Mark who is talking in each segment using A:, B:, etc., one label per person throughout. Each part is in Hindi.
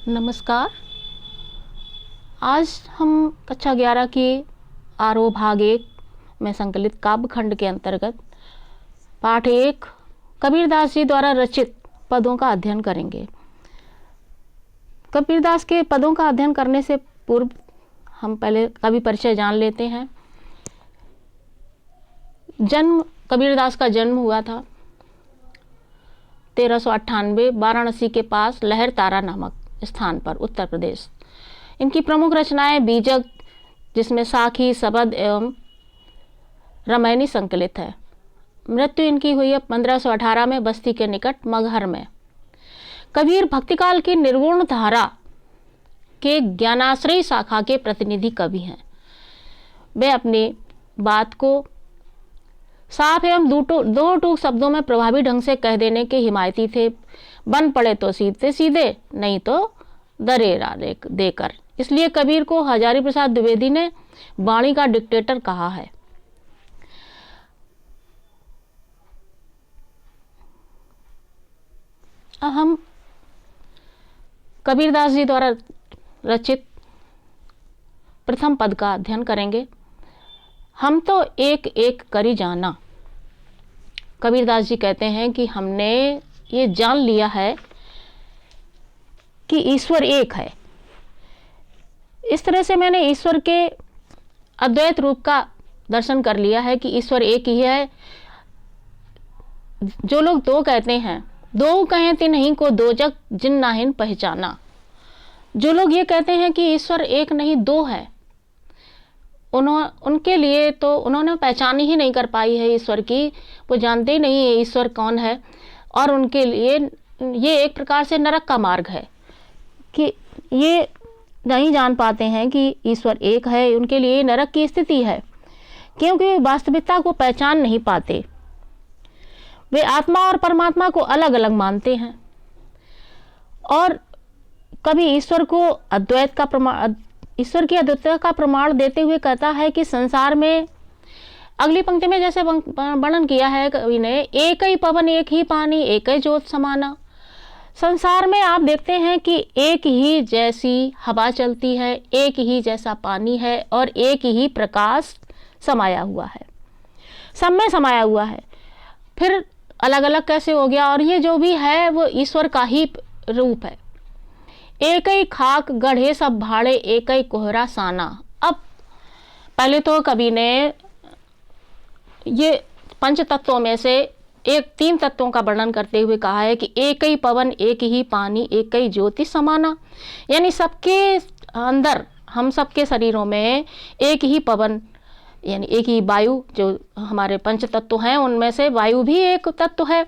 A: नमस्कार। आज हम कक्षा 11 की आरोह भाग 1 में संकलित काव्य खंड के अंतर्गत पाठ 1 कबीरदास जी द्वारा रचित पदों का अध्ययन करेंगे। कबीरदास के पदों का अध्ययन करने से पूर्व हम पहले कवि परिचय जान लेते हैं। कबीरदास का जन्म हुआ था 1398 वाराणसी के पास लहर तारा नामक स्थान पर, उत्तर प्रदेश। इनकी प्रमुख रचनाएं बीजक, जिसमें साखी, सबद एवं रामायणी संकलित है। मृत्यु इनकी हुई है 1518 में बस्ती के निकट मगहर में। कबीर भक्तिकाल की निर्गुण धारा के ज्ञानाश्रयी शाखा के प्रतिनिधि कवि हैं। वे अपनी बात को साफ एवं दो टूक शब्दों में प्रभावी ढंग से कह देने के हिमायती थे। बन पड़े तो सीधे सीधे, नहीं तो दरेरा देकर। इसलिए कबीर को हजारी प्रसाद द्विवेदी ने वाणी का डिक्टेटर कहा है। अब हम कबीरदास जी द्वारा रचित प्रथम पद का अध्ययन करेंगे। हम तो एक एक करी जाना। कबीरदास जी कहते हैं कि हमने ये जान लिया है कि ईश्वर एक है। इस तरह से मैंने ईश्वर के अद्वैत रूप का दर्शन कर लिया है कि ईश्वर एक ही है। जो लोग दो कहते हैं, दो कहें तिन्हीं को दो जग जिन नाहिन पहचाना। जो लोग ये कहते हैं कि ईश्वर एक नहीं दो है, उनके लिए तो उन्होंने पहचान ही नहीं कर पाई है ईश्वर की। वो जानते ही नहीं है ईश्वर कौन है, और उनके लिए ये एक प्रकार से नरक का मार्ग है कि ये नहीं जान पाते हैं कि ईश्वर एक है। उनके लिए नरक की स्थिति है, क्योंकि वे वास्तविकता को पहचान नहीं पाते। वे आत्मा और परमात्मा को अलग अलग मानते हैं। और कभी ईश्वर को ईश्वर की अद्वैतता का प्रमाण देते हुए कहता है कि संसार में, अगली पंक्ति में जैसे वर्णन किया है कवि ने, एक ही पवन एक ही पानी एक ही ज्योत समाना। संसार में आप देखते हैं कि एक ही जैसी हवा चलती है, एक ही जैसा पानी है और एक ही प्रकाश समाया हुआ है, सब में समाया हुआ है। फिर अलग अलग कैसे हो गया? और ये जो भी है वो ईश्वर का ही रूप है। एक ही खाक गढ़े सब भाड़े एक ही कोहरा साना। अब पहले तो कवि ने ये पंच तत्वों में से तीन तत्वों का वर्णन करते हुए कहा है कि एक ही पवन एक ही पानी एक ही ज्योति समाना। यानी सबके अंदर, हम सबके शरीरों में एक ही पवन यानी एक ही वायु, जो हमारे पंच तत्व हैं उनमें से वायु भी एक तत्व है,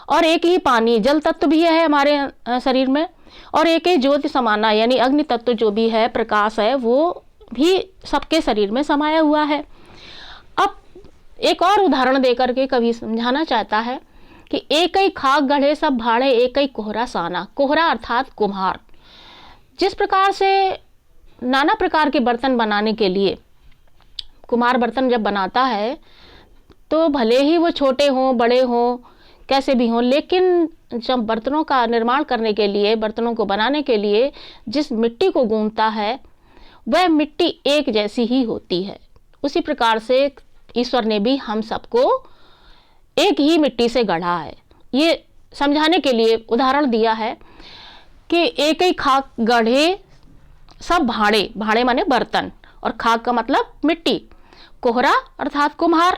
A: और एक ही पानी जल तत्व भी है हमारे शरीर में, और एक ही ज्योति समाना यानी अग्नि तत्व जो भी है, प्रकाश है, वो भी सबके शरीर में समाया हुआ है। अब एक और उदाहरण देकर के कवि समझाना चाहता है कि एक ही खाक गढ़े सब भाड़े एक ही कोहरा साना। कोहरा अर्थात कुम्हार। जिस प्रकार से नाना प्रकार के बर्तन बनाने के लिए कुम्हार बर्तन जब बनाता है तो भले ही वो छोटे हों बड़े हों कैसे भी हों, लेकिन जब बर्तनों का निर्माण करने के लिए, बर्तनों को बनाने के लिए जिस मिट्टी को गूंथता है वह मिट्टी एक जैसी ही होती है। उसी प्रकार से ईश्वर ने भी हम सबको एक ही मिट्टी से गढ़ा है। ये समझाने के लिए उदाहरण दिया है कि एक ही खाक गढ़े सब भाड़े, भाड़े माने बर्तन, और खाक का मतलब मिट्टी, कोहरा अर्थात कुम्हार।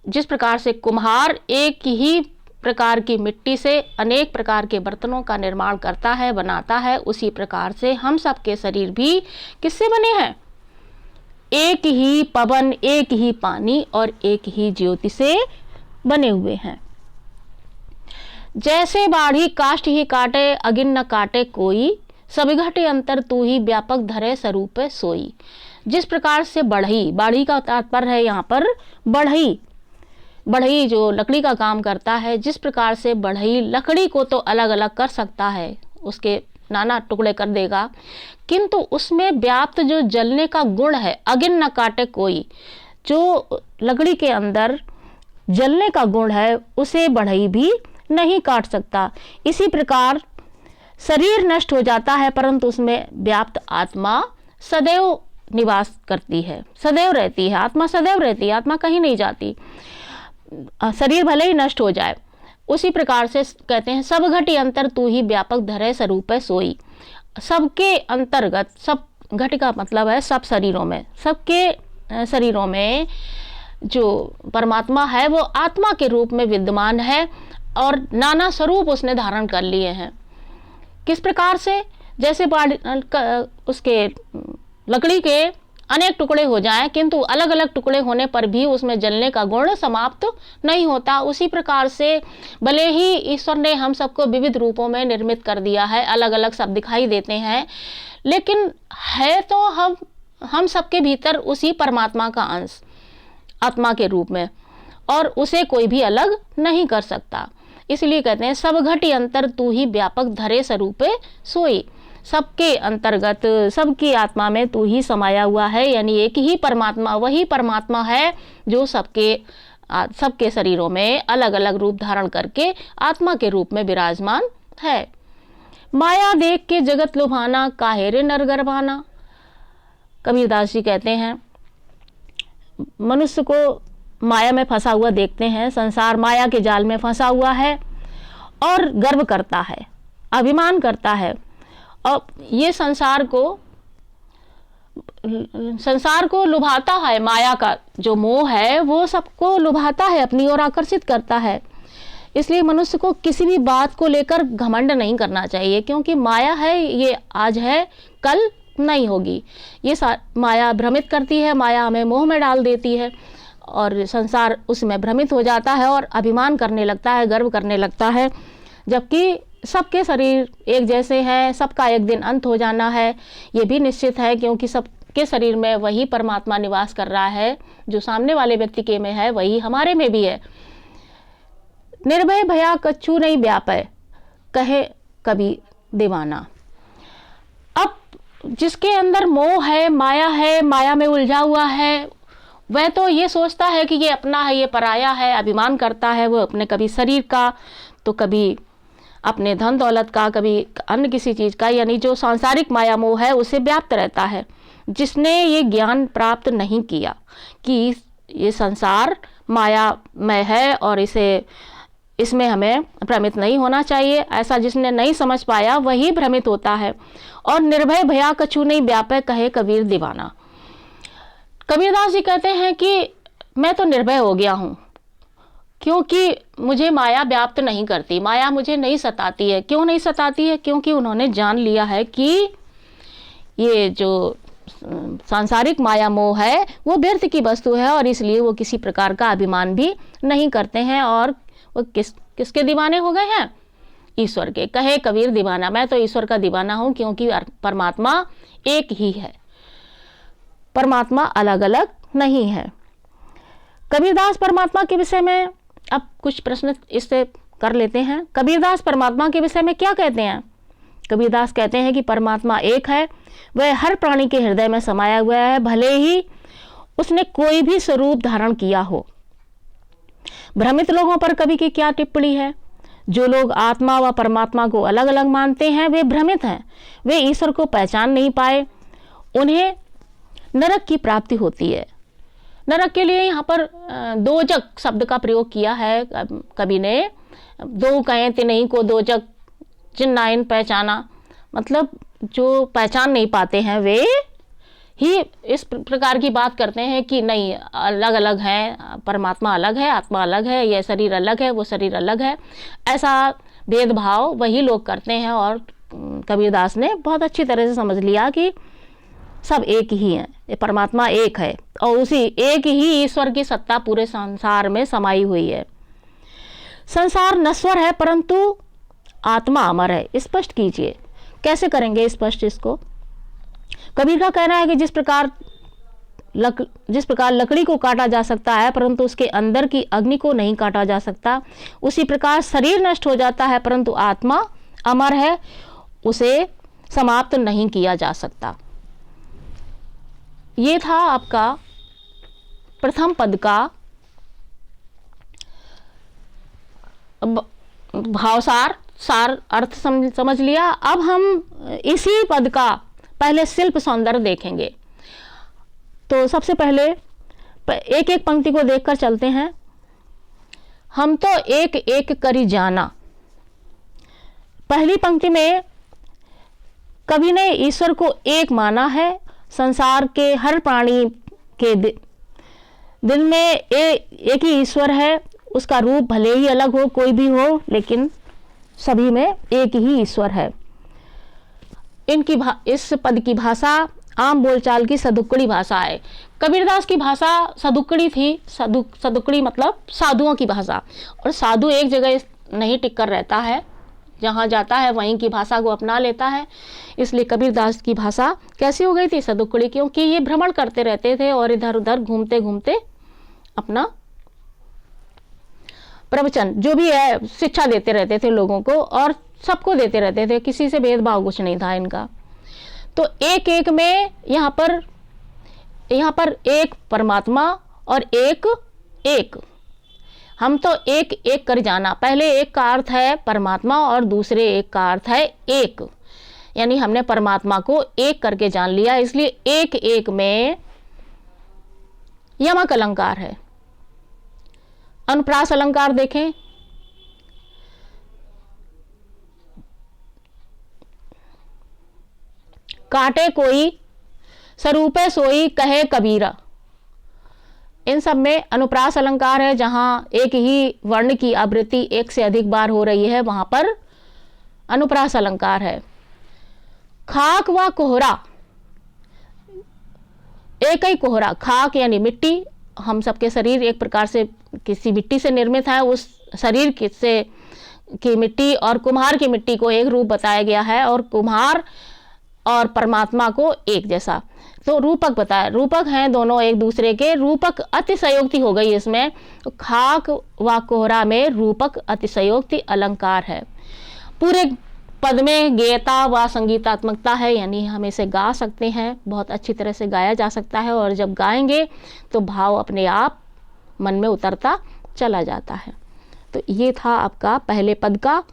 A: जिस प्रकार से कुम्हार एक ही प्रकार की मिट्टी से अनेक प्रकार के बर्तनों का निर्माण करता है, बनाता है, उसी प्रकार से हम सबके शरीर भी किससे बने हैं? एक ही पवन एक ही पानी और एक ही ज्योति से बने हुए हैं। जैसे बाढ़ी काष्ठ ही काटे अगिन न काटे कोई, सब घटे अंतर तू ही व्यापक धरे स्वरूप सोई। जिस प्रकार से बढ़ई, बाढ़ी का तात्पर्य है यहाँ पर बढ़ई, बढ़ई जो लकड़ी का काम करता है, जिस प्रकार से बढ़ई लकड़ी को तो अलग अलग कर सकता है, उसके नाना टुकड़े कर देगा, किंतु उसमें व्याप्त जो जलने का गुण है, अगिन न काटे कोई, जो लकड़ी के अंदर जलने का गुण है उसे बढ़ई भी नहीं काट सकता। इसी प्रकार शरीर नष्ट हो जाता है परंतु उसमें व्याप्त आत्मा सदैव निवास करती है, सदैव रहती है। आत्मा सदैव रहती है, आत्मा कहीं नहीं जाती। शरीर भले ही नष्ट हो जाए। उसी प्रकार से कहते हैं सब घटी अंतर तू ही व्यापक धरे स्वरूप सोई। सबके अंतर्गत, सब घट का मतलब है सब शरीरों में, सबके शरीरों में जो परमात्मा है वो आत्मा के रूप में विद्यमान है और नाना स्वरूप उसने धारण कर लिए हैं। किस प्रकार से? जैसे उसके लकड़ी के अनेक टुकड़े हो जाएं किंतु अलग अलग टुकड़े होने पर भी उसमें जलने का गुण समाप्त नहीं होता, उसी प्रकार से भले ही ईश्वर ने हम सबको विविध रूपों में निर्मित कर दिया है, अलग अलग सब दिखाई देते हैं, लेकिन है तो हम सबके भीतर उसी परमात्मा का अंश आत्मा के रूप में, और उसे कोई भी अलग नहीं कर सकता। इसलिए कहते हैं सब घटी अंतर तू ही व्यापक धरे स्वरूपे सोई। सबके अंतर्गत, सबकी आत्मा में तू ही समाया हुआ है, यानी एक ही परमात्मा, वही परमात्मा है जो सबके शरीरों में अलग अलग रूप धारण करके आत्मा के रूप में विराजमान है। माया देख के जगत लुभाना, काहे रे नर गर्भाना। कबीरदास जी कहते हैं मनुष्य को माया में फंसा हुआ देखते हैं, संसार माया के जाल में फंसा हुआ है और गर्व करता है, अभिमान करता है, और ये संसार को लुभाता है। माया का जो मोह है वो सबको लुभाता है, अपनी ओर आकर्षित करता है। इसलिए मनुष्य को किसी भी बात को लेकर घमंड नहीं करना चाहिए, क्योंकि माया है, ये आज है कल नहीं होगी। ये माया भ्रमित करती है, माया हमें मोह में डाल देती है और संसार उसमें भ्रमित हो जाता है और अभिमान करने लगता है, गर्व करने लगता है। जबकि सबके शरीर एक जैसे हैं, सबका एक दिन अंत हो जाना है, ये भी निश्चित है, क्योंकि सबके शरीर में वही परमात्मा निवास कर रहा है। जो सामने वाले व्यक्ति के में है वही हमारे में भी है। निर्भय भया कछु नहीं व्यापय, कहे कबीर दीवाना। अब जिसके अंदर मोह है, माया में उलझा हुआ है, वह तो ये सोचता है कि ये अपना है, ये पराया है, अभिमान करता है वो अपने कभी शरीर का, तो कभी अपने धन दौलत का, कभी अन्य किसी चीज़ का, यानी जो सांसारिक माया मोह है उसे व्याप्त रहता है। जिसने ये ज्ञान प्राप्त नहीं किया कि ये संसार मायामय है और इसमें हमें भ्रमित नहीं होना चाहिए, ऐसा जिसने नहीं समझ पाया वही भ्रमित होता है। और निर्भय भया कछु नहीं व्यापय, कहे कबीर दीवाना। कबीरदास जी कहते हैं कि मैं तो निर्भय हो गया हूँ, क्योंकि मुझे माया व्याप्त नहीं करती, माया मुझे नहीं सताती है। क्यों नहीं सताती है? क्योंकि उन्होंने जान लिया है कि ये जो सांसारिक माया मोह है वो व्यर्थ की वस्तु है, और इसलिए वो किसी प्रकार का अभिमान भी नहीं करते हैं। और वो किसके दीवाने हो गए हैं? ईश्वर के। कहे कबीर दीवाना, मैं तो ईश्वर का दीवाना हूँ, क्योंकि परमात्मा एक ही है, परमात्मा अलग अलग नहीं है। कबीरदास परमात्मा के विषय में अब कुछ प्रश्न इससे कर लेते हैं। कबीरदास परमात्मा के विषय में क्या कहते हैं? कबीरदास कहते हैं कि परमात्मा एक है, वह हर प्राणी के हृदय में समाया हुआ है, भले ही उसने कोई भी स्वरूप धारण किया हो। भ्रमित लोगों पर कवि की क्या टिप्पणी है? जो लोग आत्मा व परमात्मा को अलग अलग मानते हैं वे भ्रमित हैं, वे ईश्वर को पहचान नहीं पाए, उन्हें नरक की प्राप्ति होती है। नरक के लिए यहाँ पर दोजक शब्द का प्रयोग किया है कवि ने। दो कहें तिनहि को दोजक जिन्नाइन पहचाना, मतलब जो पहचान नहीं पाते हैं वे ही इस प्रकार की बात करते हैं कि नहीं, अलग अलग हैं, परमात्मा अलग है, आत्मा अलग है, यह शरीर अलग है, वो शरीर अलग है। ऐसा भेदभाव वही लोग करते हैं, और कबीरदास ने बहुत अच्छी तरह से समझ लिया कि सब एक ही हैं, ये परमात्मा एक है, और उसी एक ही ईश्वर की सत्ता पूरे संसार में समाई हुई है। संसार नश्वर है परंतु आत्मा अमर है, स्पष्ट कीजिए। कैसे करेंगे स्पष्ट इसको? कबीर का कहना है कि जिस प्रकार लकड़ी को काटा जा सकता है परंतु उसके अंदर की अग्नि को नहीं काटा जा सकता, उसी प्रकार शरीर नष्ट हो जाता है परंतु आत्मा अमर है, उसे समाप्त नहीं किया जा सकता। ये था आपका प्रथम पद का भावसार, सार अर्थ समझ लिया। अब हम इसी पद का पहले शिल्प सौंदर्य देखेंगे। तो सबसे पहले एक एक पंक्ति को देखकर चलते हैं। हम तो एक एक करी जाना। पहली पंक्ति में कवि ने ईश्वर को एक माना है। संसार के हर प्राणी के दिल में एक ही ईश्वर है। उसका रूप भले ही अलग हो, कोई भी हो, लेकिन सभी में एक ही ईश्वर है। इस पद की भाषा आम बोलचाल की सदुक्कड़ी भाषा है। कबीरदास की भाषा सदुक्कड़ी थी। सदुक्कड़ी मतलब साधुओं की भाषा, और साधु एक जगह नहीं टिक कर रहता है, जहाँ जाता है वहीं की भाषा को अपना लेता है। इसलिए कबीरदास की भाषा कैसी हो गई थी? सदुक्कड़ी, क्योंकि ये भ्रमण करते रहते थे और इधर उधर घूमते घूमते अपना प्रवचन जो भी है शिक्षा देते रहते थे लोगों को, और सबको देते रहते थे। किसी से भेदभाव कुछ नहीं था इनका। तो एक एक में यहाँ पर एक परमात्मा और एक हम तो एक एक कर जाना। पहले एक का अर्थ है परमात्मा और दूसरे एक का अर्थ है एक, यानी हमने परमात्मा को एक करके जान लिया। इसलिए एक एक में यमक अलंकार है। अनुप्रास अलंकार देखें। काटे कोई स्वरूपे सोई कहे कबीरा। इन सब में अनुप्रास अलंकार है। जहां एक ही वर्ण की आवृत्ति एक से अधिक बार हो रही है, वहां पर अनुप्रास अलंकार है। खाक व कोहरा, एक ही कोहरा। खाक यानी मिट्टी। हम सबके शरीर एक प्रकार से किसी मिट्टी से निर्मित है। उस शरीर की मिट्टी और कुम्हार की मिट्टी को एक रूप बताया गया है, और कुम्हार और परमात्मा को एक जैसा। तो रूपक बताया, रूपक हैं दोनों एक दूसरे के। रूपक अतिशयोक्ति हो गई इसमें। तो खाक व कोहरा में रूपक अतिशयोक्ति अलंकार है। पूरे पद में गेयता व संगीतात्मकता है, यानी हम इसे गा सकते हैं, बहुत अच्छी तरह से गाया जा सकता है, और जब गाएंगे तो भाव अपने आप मन में उतरता चला जाता है। तो ये था आपका पहले पद का